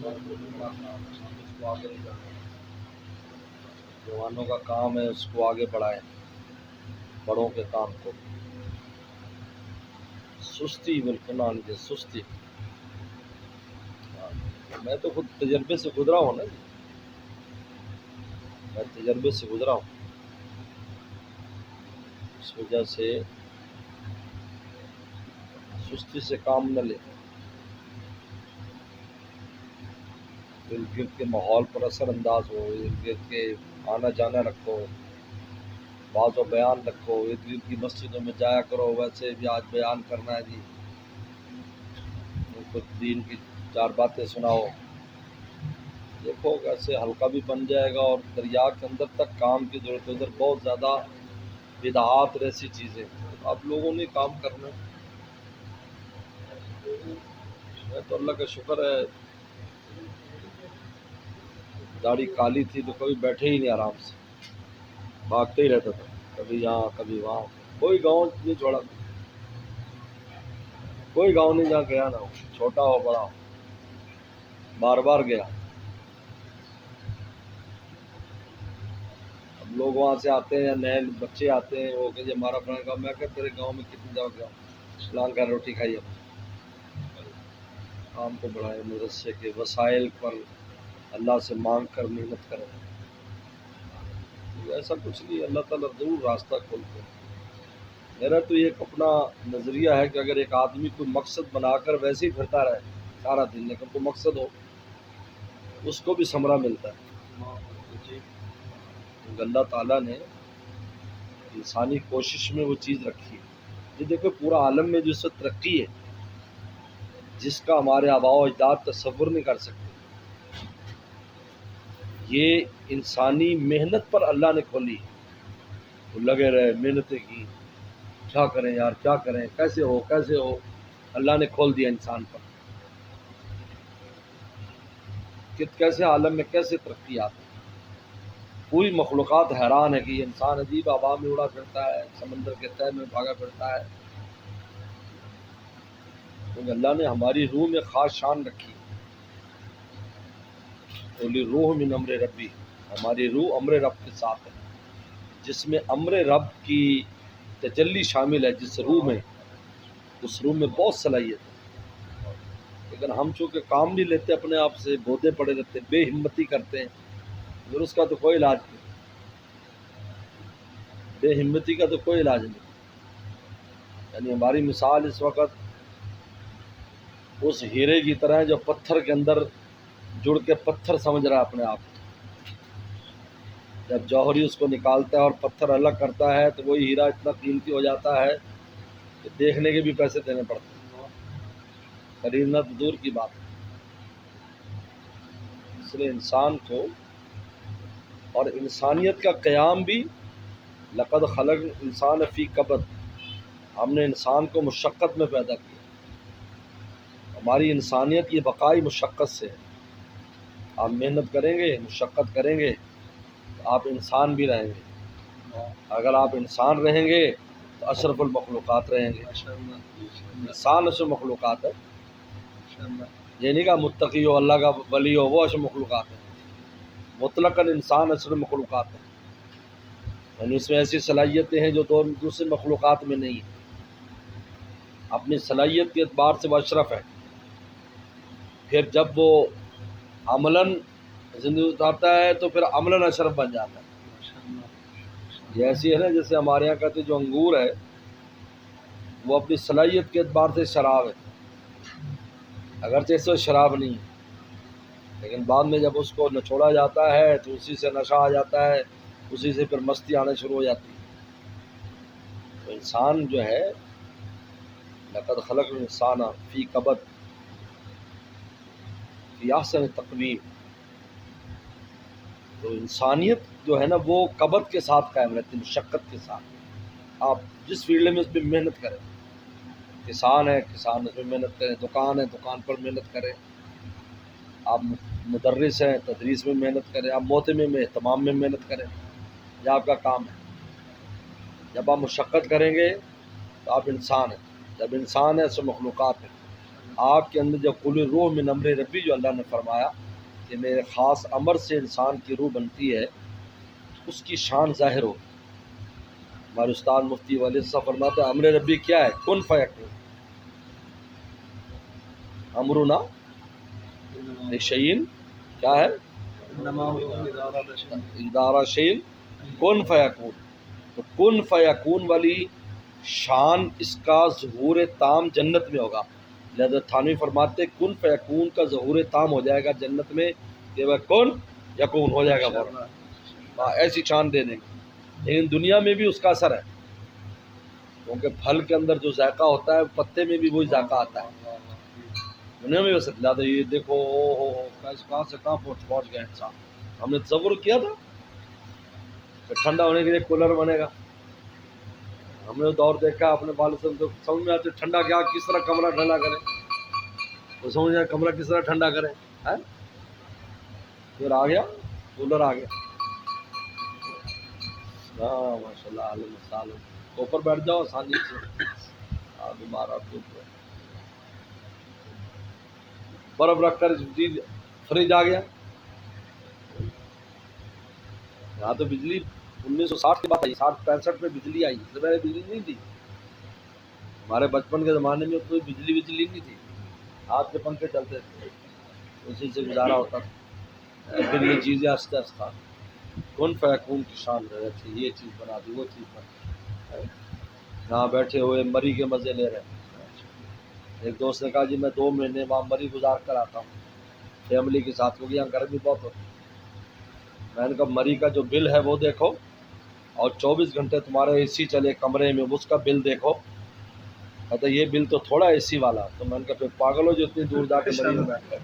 بڑا کام ہے، ہم اس کو آگے لے جانا ہے۔ جوانوں کا کام ہے اس کو آگے بڑھائیں، بڑوں کے کام کو۔ سستی بالکل نہ آنی چاہیے، سستی۔ میں تو خود تجربے سے گزرا ہوں نا جی، میں تجربے سے گزرا ہوں، اس وجہ سے سستی سے کام نہ لیں۔ ارد گرد کے ماحول پر اثر انداز ہو، ارد گرد کے آنا جانا رکھو، بعض و بیان رکھو، ارد گرد کی مسجدوں میں جایا کرو، ویسے بھی آج بیان کرنا ہے جی، ان کو دین کی چار باتیں سناؤ۔ دیکھو ایسے ہلکا بھی بن جائے گا، اور دریا کے اندر تک کام کی ضرورت ہے۔ ادھر بہت زیادہ بدعات اور ایسی چیزیں اب لوگوں نے کام کرنا ہے۔ میں تو اللہ کا شکر ہے، داڑھی کالی تھی تو کبھی بیٹھے ہی نہیں آرام سے، بھاگتے ہی رہتا تھا، کبھی یہاں کبھی وہاں۔ کوئی گاؤں نہیں چھوڑا، کوئی گاؤں نہیں جہاں گیا نہ ہو، چھوٹا ہو بڑا ہو، بار بار گیا۔ اب لوگ وہاں سے آتے ہیں، نئے بچے آتے ہیں، وہ کہ جی ہمارا فلاں گاؤں، میں کہ تیرے گاؤں میں کتنی دفعہ گیا ہوں، فلاں کا روٹی کھائیے، کام کو بڑھائے، مدرسے کے وسائل پر اللہ سے مانگ کر محنت کریں۔ ایسا کچھ نہیں، اللہ تعالیٰ ضرور راستہ کھولتے ہیں۔ میرا تو ایک اپنا نظریہ ہے کہ اگر ایک آدمی کوئی مقصد بنا کر ویسے ہی پھرتا رہے سارا دن، لیکن کوئی مقصد ہو، اس کو بھی ثمرہ ملتا ہے۔ کیونکہ اللہ تعالیٰ نے انسانی کوشش میں وہ چیز رکھی ہے۔ یہ دیکھو پورا عالم میں جو اس وقت ترقی ہے، جس کا ہمارے آباء و اجداد تصور نہیں کر سکتے، یہ انسانی محنت پر اللہ نے کھولی ہے۔ وہ لگے رہے، محنتیں کی، کیا کریں یار، کیا کریں، کیسے ہو کیسے ہو، اللہ نے کھول دیا انسان پر کہ کیسے عالم میں کیسے ترقی آتی ہے۔ پوری مخلوقات حیران ہے کہ یہ انسان عجیب آبا میں اڑا پھرتا ہے، سمندر کے تہہ میں بھاگا پھرتا ہے، کیونکہ اللہ نے ہماری روح میں خاص شان رکھی۔ بولی روح من امر ربی، ہماری روح امر رب کے ساتھ ہے، جس میں امر رب کی تجلی شامل ہے۔ جس روح میں، اس روح میں بہت صلاحیت ہے، لیکن ہم چونکہ کام نہیں لیتے، اپنے آپ سے بودے پڑے رہتے، بے ہمتی کرتے ہیں، پھر اس کا تو کوئی علاج نہیں، بے ہمتی کا تو کوئی علاج نہیں۔ یعنی ہماری مثال اس وقت اس ہیرے کی طرح ہے جو پتھر کے اندر جڑ کے پتھر سمجھ رہا ہے اپنے آپ کو۔ جب جوہری اس کو نکالتا ہے اور پتھر الگ کرتا ہے تو وہی ہیرا اتنا قیمتی ہو جاتا ہے کہ دیکھنے کے بھی پیسے دینے پڑتے ہیں، خریدنا تو دور کی بات ہے۔ اس لیے انسان کو اور انسانیت کا قیام بھی، لقد خلق انسان فی کبد، ہم نے انسان کو مشقت میں پیدا کیا۔ ہماری انسانیت یہ بقائی مشقت سے ہے۔ آپ محنت کریں گے، مشقت کریں گے تو آپ انسان بھی رہیں گے۔ اگر آپ انسان رہیں گے تو اشرف المخلوقات رہیں گے۔ انسان اشرف مخلوقات ہے، یہ نہیں کہا متقی ہو، اللہ کا ولی ہو، وہ اشرف مخلوقات ہے۔ مطلقاً انسان اشرف مخلوقات ہے، یعنی اس میں ایسی صلاحیتیں ہیں جو دوسرے مخلوقات میں نہیں ہیں۔ اپنی صلاحیت کے اعتبار سے وہ اشرف ہے۔ پھر جب وہ عملاً زندگی اتارتا ہے تو پھر عملاً اشرف بن جاتا ہے۔ یہ ایسی ہے نا، جیسے ہمارے یہاں کہتے جو انگور ہے وہ اپنی صلاحیت کے اعتبار سے شراب ہے، اگرچہ اس وقت شراب نہیں ہے، لیکن بعد میں جب اس کو نچوڑا جاتا ہے تو اسی سے نشہ آ جاتا ہے، اسی سے پھر مستی آنا شروع ہو جاتی ہے۔ تو انسان جو ہے، لقد خلق الانسان فی کبد فی احسن تقویم، تو انسانیت جو ہے نا وہ کبد کے ساتھ قائم رہتی ہے، مشقت کے ساتھ۔ آپ جس فیلڈ میں اس پہ محنت کریں، کسان ہے کسان اس میں محنت کریں، دکان ہے دکان پر محنت کریں، آپ مدرس ہیں تدریس میں محنت کریں، آپ محتمم میں اہتمام میں محنت کریں، یہ آپ کا کام ہے۔ جب آپ مشقت کریں گے تو آپ انسان ہیں، جب انسان ہے تو مخلوقات ہیں۔ آپ کے اندر جب قل روح من امر ربی جو اللہ نے فرمایا کہ میرے خاص امر سے انسان کی روح بنتی ہے، اس کی شان ظاہر ہو. ہمارے استاد مفتی والد صاحب فرماتے ہیں امر ربی کیا ہے؟ کن فیکون. امرنا شعین کیا ہے؟ ادارہ شعین کن فیکون. تو کن فیکون والی شان اس کا ظہور تام جنت میں ہوگا. لہذا تھانوی فرماتے کن فیکون کا ظہور تام ہو جائے گا جنت میں کہ وہ کن یکون ہو جائے گا فوراً، ایسی شان دے دیں گے. لیکن دنیا میں بھی اس کا اثر ہے، کیونکہ پھل کے اندر جو ذائقہ ہوتا ہے پتے میں بھی وہی ذائقہ آتا ہے دنیا میں. ویسے زیادہ یہ دیکھو کہاں سے کہاں پہنچ گیا انسان. ہم نے تصور کیا تھا کہ ٹھنڈا ہونے کے لیے کولر بنے گا. ہم نے دور دیکھا اپنے والد صاحب تو سمجھ میں آتے ٹھنڈا کیا کس طرح کمرہ ٹھنڈا کریں، تو سمجھ آیا کمرہ کس طرح ٹھنڈا کریں. پھر آ گیا کولر آ گیا. ہاں ماشاء اللہ عالم سال اوپر بیٹھ جاؤ آسانی سے. بیمار آپ برف رکھ کر چیز فریج آ گیا. یہاں تو بجلی 1960 کی بات آئی، 60-65 میں بجلی آئی، اس سے پہلے بجلی نہیں تھی. ہمارے بچپن کے زمانے میں کوئی بجلی نہیں تھی، ہاتھ کے پنکھے چلتے تھے، اسی سے گزارا ہوتا تھا. پھر یہ چیزیں آہستہ آہستہ کن فیکون کی شان رہے تھے، یہ چیز بنا دی وہ چیز بنا دی. یہاں بیٹھے ہوئے مری کے مزے لے رہے ہیں. ایک دوست نے کہا جی میں 2 مہینے وہاں مری گزار کر آتا ہوں فیملی کے ساتھ، کیونکہ یہاں گرمی بہت ہوتی ہے. میں نے کہا مری کا جو بل ہے وہ دیکھو اور 24 گھنٹے تمہارے اے سی چلے کمرے میں اس کا بل دیکھو. کہتا یہ بل تو تھوڑا اے سی والا. تو میں نے کہا پھر پاگل ہو جو اتنی دور جا کے مری میں بیٹھ کر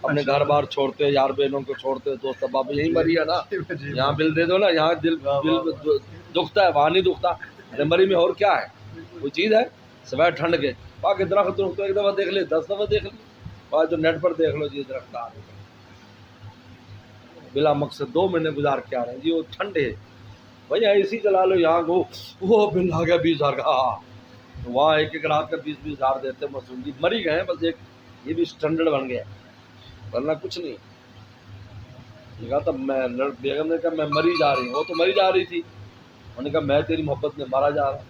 اپنے گھر بار چھوڑتے یار بہنوں کو چھوڑتے دوست احباب یہی مری ہے نا، یہاں بل دے دو نا. یہاں بل دکھتا ہے وہاں نہیں دکھتا. ارے مری میں اور کیا ہے، وہ چیز ہے سوائے ٹھنڈ کے. باقی درخت ایک دفعہ دیکھ لے 10 دفعہ دیکھ لے، اور جو نیٹ پر دیکھ لو جی درخت آ رہے بلا مقصد 2 مہینے گزار کے آ رہے ہیں جی وہ ٹھنڈے. بھائی اے سی چلا لو یہاں وہ بل آ گیا 20,000 کا. وہاں ایک رات کا 20,000 دیتے مسئول جی مری گئے بس. ایک یہ بھی اسٹینڈرڈ بن گیا ورنہ کچھ نہیں. کہا تھا میں بیگم نے کہا میں مری جا رہی ہوں، وہ تو مری جا رہی تھی. انہوں نے کہا میں تیری محبت میں مارا جا رہا.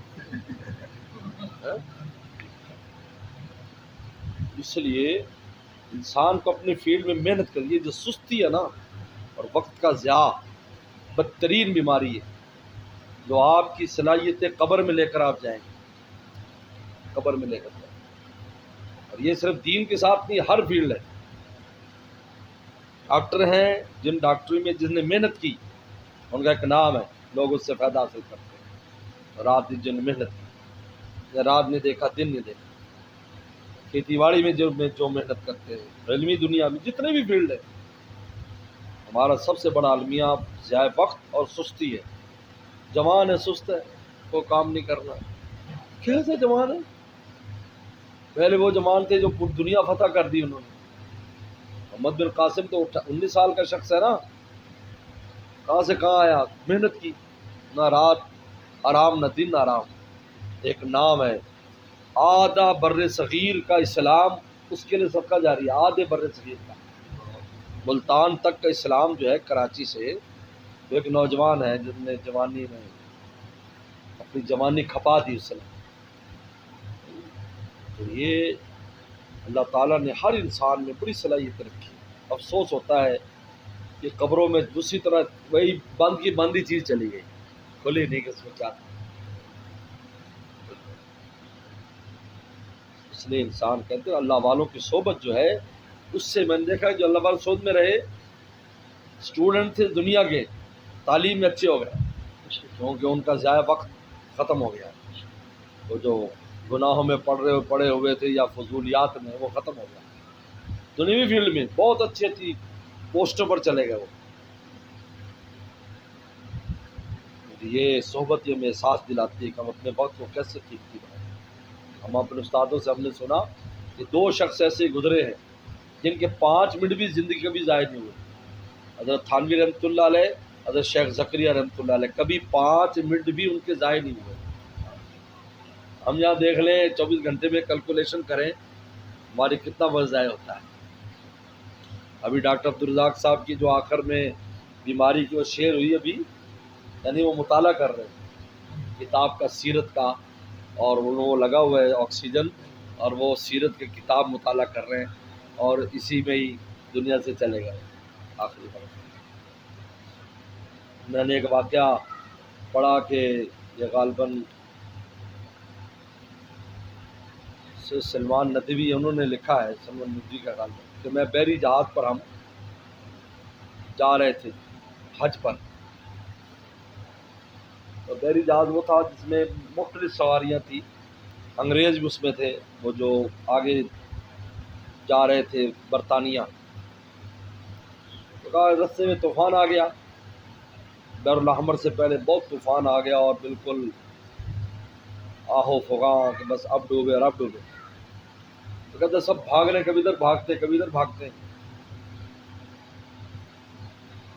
اس لیے انسان کو اپنے فیلڈ میں محنت کریے. جو سستی ہے نا اور وقت کا ضیاع بدترین بیماری ہے جو آپ کی صلاحیتیں قبر میں لے کر آپ جائیں گے، قبر میں لے کر جائیں گے. اور یہ صرف دین کے ساتھ نہیں، ہر فیلڈ ہے. ڈاکٹر ہیں جن ڈاکٹری میں جس نے محنت کی ان کا ایک نام ہے، لوگ اس سے فائدہ حاصل کرتے ہیں. رات دن جن محنت کی، رات نہیں دیکھا دن نہیں دیکھا. کھیتی باڑی میں جو محنت کرتے ہیں، علمی دنیا میں جتنے بھی فیلڈ ہے. ہمارا سب سے بڑا المیہ ضیاع وقت اور سستی ہے. جوان ہے سست ہے، کوئی کام نہیں کرنا. کیسے جوان ہے؟ پہلے وہ جوان تھے جو پوری دنیا فتح کر دی انہوں نے. محمد بن قاسم تو 19 سال کا شخص ہے نا، کہاں سے کہاں آیا. محنت کی، نہ رات آرام نہ دن آرام. ایک نام ہے آدھا بر صغیر کا اسلام، اس کے لیے صدقہ جاری ہے. آدھے بر صغیر کا ملتان تک کا اسلام جو ہے کراچی سے. ایک نوجوان ہے جس نے جوانی میں اپنی جوانی کھپا دی اس نے. تو یہ اللہ تعالیٰ نے ہر انسان میں بڑی صلاحیت رکھی. افسوس ہوتا ہے کہ قبروں میں دوسری طرح وہی بند کی بند ہی چیز چلی گئی، کھلی نہیں کہ اس میں کیا تھا. اس لیے انسان کہتے ہیں اللہ والوں کی صحبت جو ہے اس سے میں نے دیکھا جو اللہ والوں صحبت میں رہے اسٹوڈنٹ تھے دنیا کے، تعلیم میں اچھے ہو گئے کیونکہ ان کا ضائع وقت ختم ہو گیا. وہ جو گناہوں میں پڑے ہوئے تھے یا فضولیات میں، وہ ختم ہو گیا. دنیوی فیلڈ میں بہت اچھی اچھی پوسٹوں پر چلے گئے. وہ یہ صحبت یہ ہمیں احساس دلاتی ہے کہ ہم اپنے وقت کو کیسے قیمتی بنائیں. ہم اپنے استادوں سے ہم نے سنا کہ 2 شخص ایسے گزرے ہیں جن کے 5 منٹ بھی زندگی کبھی ضائع نہیں ہوئے. حضرت تھانوی رحمۃ اللہ علیہ، حضرت شیخ زکریا رحمۃ اللہ علیہ، کبھی 5 منٹ بھی ان کے ضائع نہیں ہوئے. ہم یہاں دیکھ لیں 24 گھنٹے میں کیلکولیشن کریں ہماری کتنا وقت ضائع ہوتا ہے. ابھی ڈاکٹر عبدالرزاق صاحب کی جو آخر میں بیماری کی وہ شعر ہوئی ابھی، یعنی وہ مطالعہ کر رہے ہیں کتاب کا، سیرت کا، اور وہ لگا ہوا ہے آکسیجن، اور وہ سیرت کی کتاب مطالعہ کر رہے ہیں، اور اسی میں ہی دنیا سے چلے گئے آخری وقت. میں نے ایک واقعہ پڑھا کہ یہ غالباً سلمان ندوی انہوں نے لکھا ہے، سلمان ندوی کا غالباً، کہ میں بحری جہاز پر ہم جا رہے تھے حج پر. تو بحری جہاز وہ تھا جس میں مختلف سواریاں تھیں، انگریز بھی اس میں تھے، وہ جو آگے جا رہے تھے برطانیہ. تو کہا رستے میں طوفان آ گیا، بحر الاحمر سے پہلے بہت طوفان آ گیا، اور بالکل آہو فغاں کہ بس اب ڈوبے اور اب ڈوبے. تو کہتے سب بھاگ رہے ہیں، کبھی ادھر بھاگتے کبھی ادھر بھاگتے.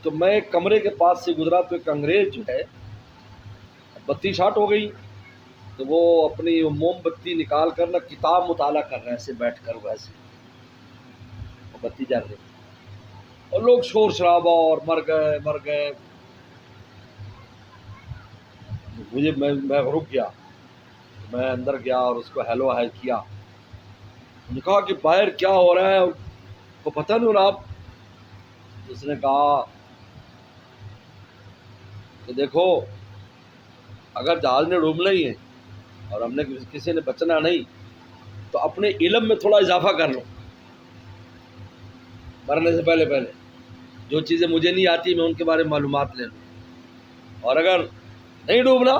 تو میں ایک کمرے کے پاس سے گزرا تو ایک انگریز جو ہے، بتی شارٹ ہو گئی تو وہ اپنی موم بتی نکال کر نا کتاب مطالعہ کر رہے ہیں ایسے بیٹھ کر، ویسے وہ بتی جل رہی، اور لوگ شور شرابہ اور مر گئے مر گئے. میں رک گیا، میں اندر گیا اور اس کو ہیلو ہائی کیا. نے کہا کہ باہر کیا ہو رہا ہے کو پتہ نہیں ہو رہا آپ؟ اس نے کہا کہ دیکھو اگر جہاز نے ڈوبنا ہی ہے اور ہم نے کسی نے بچنا نہیں تو اپنے علم میں تھوڑا اضافہ کر لو مرنے سے پہلے پہلے. جو چیزیں مجھے نہیں آتی میں ان کے بارے میں معلومات لے لوں، اور اگر نہیں ڈوبنا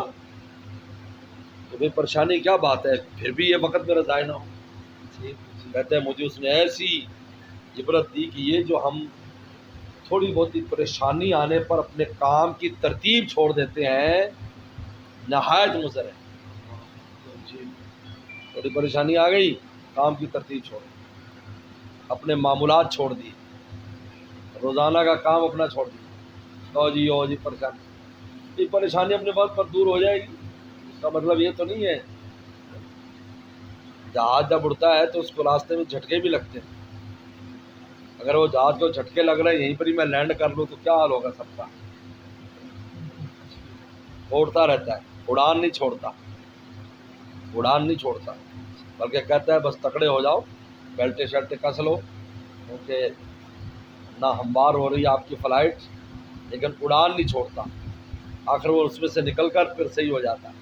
تو پھر پریشانی کیا بات ہے، پھر بھی یہ وقت میرا ضائع نہ ہو. کہتے ہیں مجھے اس نے ایسی عبرت دی کہ یہ جو ہم تھوڑی بہت پریشانی آنے پر اپنے کام کی ترتیب چھوڑ دیتے ہیں نہایت مضر ہے. تھوڑی پریشانی آ گئی، کام کی ترتیب چھوڑ، اپنے معمولات چھوڑ دیے، روزانہ کا کام اپنا چھوڑ دیا. او جی پریشانی، یہ پریشانی اپنے وقت پر دور ہو جائے گی. اس کا مطلب یہ تو نہیں ہے، جہاز جب اڑتا ہے تو اس کو راستے میں جھٹکے بھی لگتے ہیں. اگر وہ جہاز کو جھٹکے لگ رہے ہیں یہیں پر ہی میں لینڈ کر لوں تو کیا حال ہوگا سب کا. اڑتا رہتا ہے، اڑان نہیں چھوڑتا، اڑان نہیں چھوڑتا، بلکہ کہتا ہے بس تکڑے ہو جاؤ، بیلٹیں شیلٹیں کس لو، کیونکہ نہ ہموار ہو رہی ہے آپ کی فلائٹ، لیکن اڑان نہیں چھوڑتا. آخر وہ اس میں سے نکل کر پھر صحیح ہو جاتا ہے.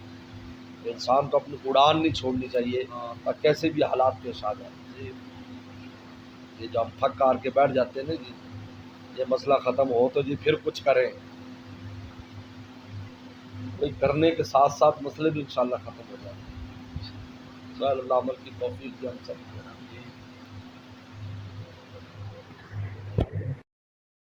تو انسان کو اپنی اڑان نہیں چھوڑنی چاہیے، اور کیسے بھی حالات پیش آ جائیں. یہ جو ہم تھک کار کے بیٹھ جاتے ہیں نا جی، یہ مسئلہ ختم ہو تو جی پھر کچھ کریں، کوئی کرنے کے ساتھ ساتھ مسئلے بھی انشاءاللہ ختم ہو جائیں. اللہ عمل کی توفیق دی ہم سب کو.